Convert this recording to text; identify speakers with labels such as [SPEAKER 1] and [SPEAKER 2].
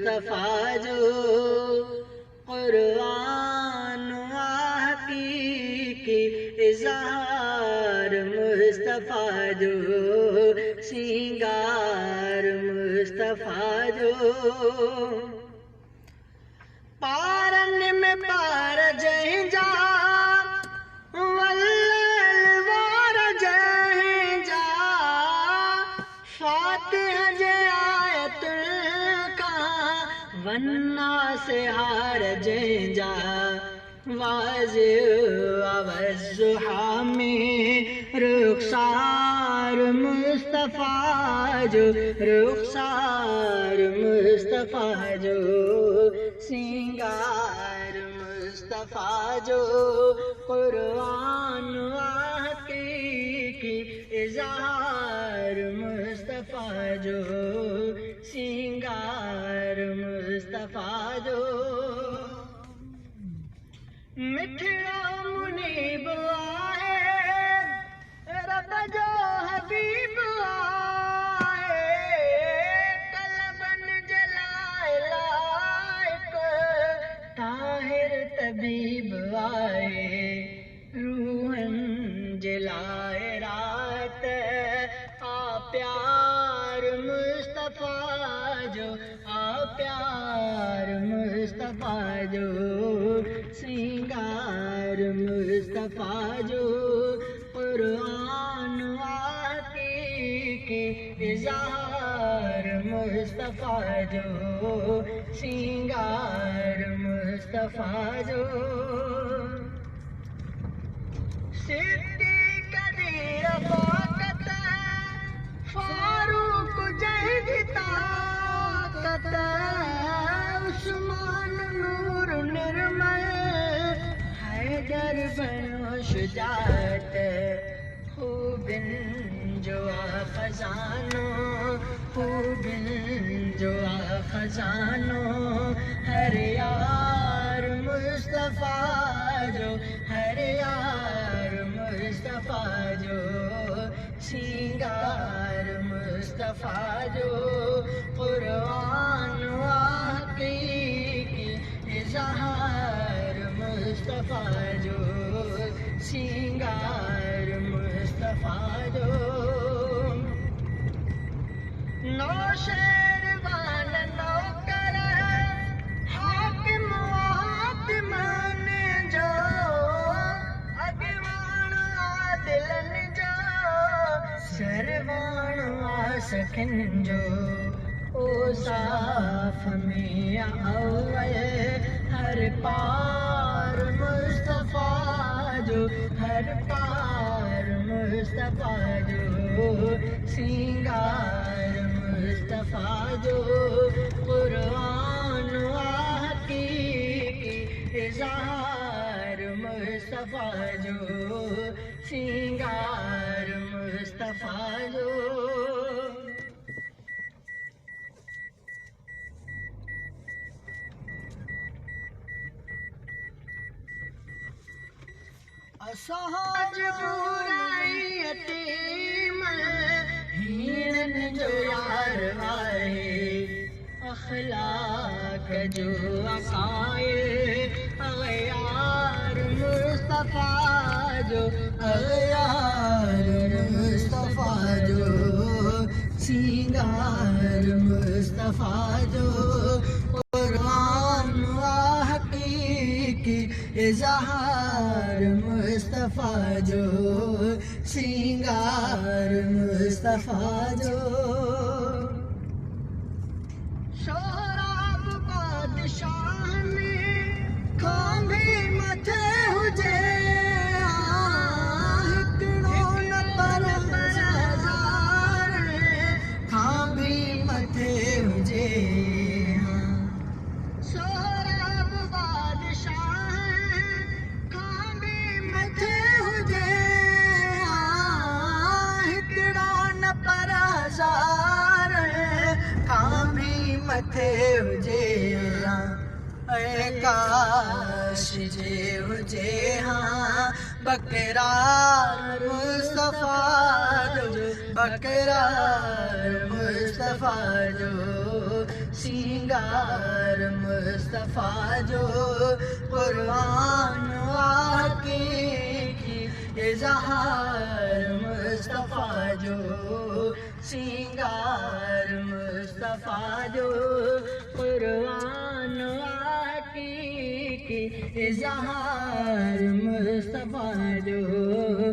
[SPEAKER 1] मुस्तफ़ा जो कुरान हकीकी इज़हार मुस्तफ़ा जो सिंगार मुस्तफ़ा जो पारन में पार जय जा वल्लवार जय जा फातिह जय आयतुल का वन्ना से हार जय जा वाज़े अवज़ुहा में रुखसार मुस्तफ़ा जो रुखसार मुस्तफ़ा जो सिंगार मुस्तफ़ा जो कुरान हकीकी इज़हार मुस्तफ़ा जो सिंगार मुस्तफ़ा जो मिठड़ा मुनीब आए रब जो हबीब आए कलबन जलाए लायक ताहिर तबीब आए रूहन जलाए रात आ प्यार मुस्तफ़ा जो आ प्यार मुस्तफ़ा जो सिंगार मुस्तफ़ा जो कुरान हकीकी इज़हार मुस्तफ़ा जो सिंगार मुस्तफ़ा जो सिद्दीक़ रफ़ाक़त फारूक जहद ताक़त उस्मान नूर निर्मल हैदर बनो शुजाअत खूबिन जो खजानों खूबिन जो खजानों हर यार मुस्तफ़ा जो हर यार मुस्तफ़ा जो सिंगार मुस्तफ़ा जो कुरान हकीकी इज़हार मुस्तफ़ा जो सिंगार मुस्तफ़ा जो नौशेरवान नौकर हाकिम हातिमन जो अगवान आदिलन जो सरवान आसखन जो ओ साफ में अव्वल हर पार मुस्तफ़ा जो हर पार मुस्तफ़ा जो सिंगार मुस्तफ़ा जो कुरान हकीकी इज़हार मुस्तफ़ा जो सिंगार मुस्तफ़ा जो असहाज बुराई यतीम हीनन जो यार आए अखलाक जो अकाए अग़यार मुस्तफ़ा जो अग़यार मुस्तफ़ा जो सिंगार मुस्तफ़ा जो कुरान हकीकी इज़हार मुस्तफ़ा जो सिंगार मुस्तफ़ा जो शोराब बादशाह में खांबे मथे हुजे हिकिड़ो न पर हज़ार खांबे मथे हुजे मथे हुजे काश जे हुजे हाँ बकरार मुस्तफ़ा जो बकरार मुस्तफ़ा जो सिंगार मुस्तफ़ा जो कुर्बान आके की इज़हार मुस्तफ़ा जो सिंगार मुस्तफ़ा जो कुर्बान आके की इज़हार मुस्तफ़ा जो